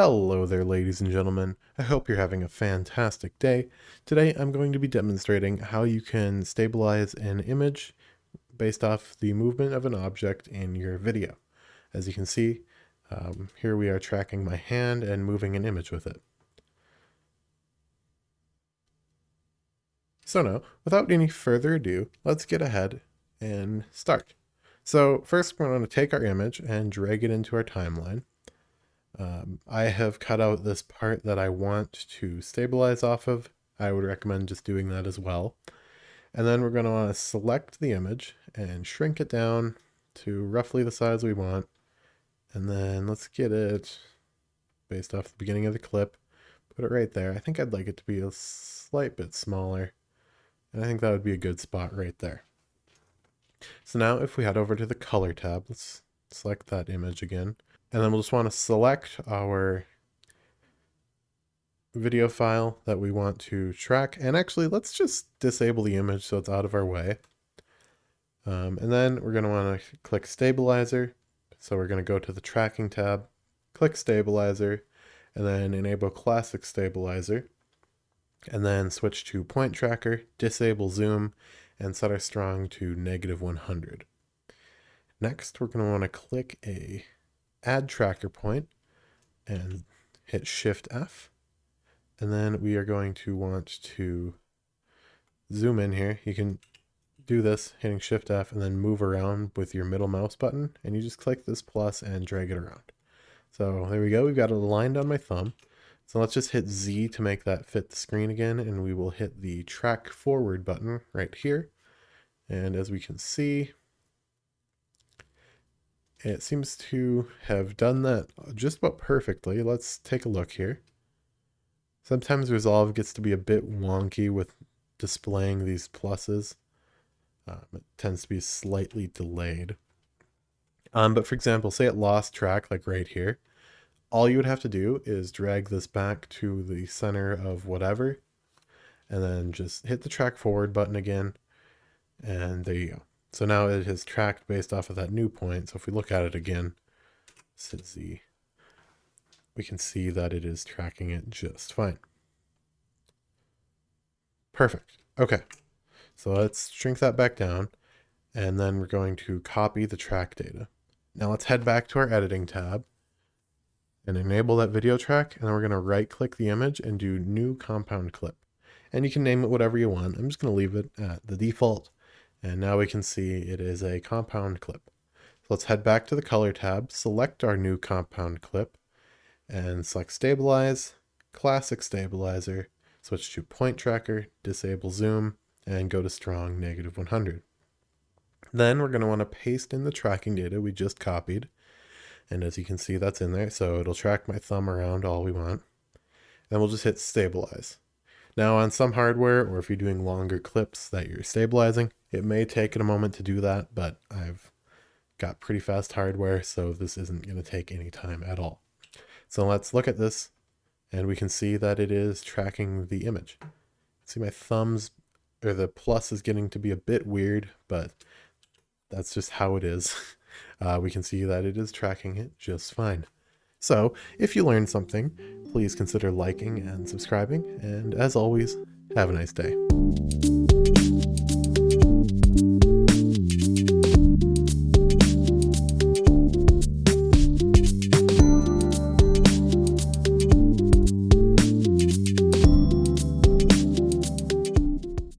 Hello there, ladies and gentlemen. I hope you're having a fantastic day. Today I'm going to be demonstrating how you can stabilize an image based off the movement of an object in your video. As you can see, here we are tracking my hand and moving an image with it. So now, without any further ado, let's get ahead and start. So first we're going to take our image and drag it into our timeline. I have cut out this part that I want to stabilize off of. I would recommend just doing that as well. And then we're going to want to select the image and shrink it down to roughly the size we want. And then let's get it based off the beginning of the clip. Put it right there. I think I'd like it to be a slight bit smaller. And I think that would be a good spot right there. So now if we head over to the color tab, let's select that image again. And then we'll just want to select our video file that we want to track. And actually, let's just disable the image so it's out of our way. And then we're going to want to click Stabilizer. So we're going to go to the Tracking tab, click Stabilizer, and then enable Classic Stabilizer. And then switch to Point Tracker, disable Zoom, and set our strong to -100. Next, we're going to want to click a Add Tracker Point and hit Shift F. And then we are going to want to zoom in here. You can do this hitting Shift F and then move around with your middle mouse button. And you just click this plus and drag it around. So there we go. We've got it aligned on my thumb. So let's just hit Z to make that fit the screen again. And we will hit the Track Forward button right here. And as we can see, it seems to have done that just about perfectly. Let's take a look here. Sometimes Resolve gets to be a bit wonky with displaying these pluses. It tends to be slightly delayed. But for example, say it lost track, like right here. All you would have to do is drag this back to the center of whatever, and then just hit the Track Forward button again, and there you go. So now it has tracked based off of that new point. So if we look at it again, hit Z, we can see that it is tracking it just fine. Perfect. Okay. So let's shrink that back down, and then we're going to copy the track data. Now let's head back to our editing tab and enable that video track. And then we're going to right click the image and do new compound clip. And you can name it whatever you want. I'm just going to leave it at the default. And now we can see it is a compound clip. So let's head back to the color tab, select our new compound clip, and select Stabilize, Classic Stabilizer, switch to Point Tracker, disable Zoom, and go to strong -100. Then we're going to want to paste in the tracking data we just copied. And as you can see, that's in there. So it'll track my thumb around all we want. And we'll just hit Stabilize. Now on some hardware, or if you're doing longer clips that you're stabilizing, it may take it a moment to do that, but I've got pretty fast hardware, so this isn't going to take any time at all. So let's look at this, and we can see that it is tracking the image. See, my thumbs, or the plus is getting to be a bit weird, but that's just how it is. We can see that it is tracking it just fine. So if you learned something, please consider liking and subscribing, and as always, have a nice day.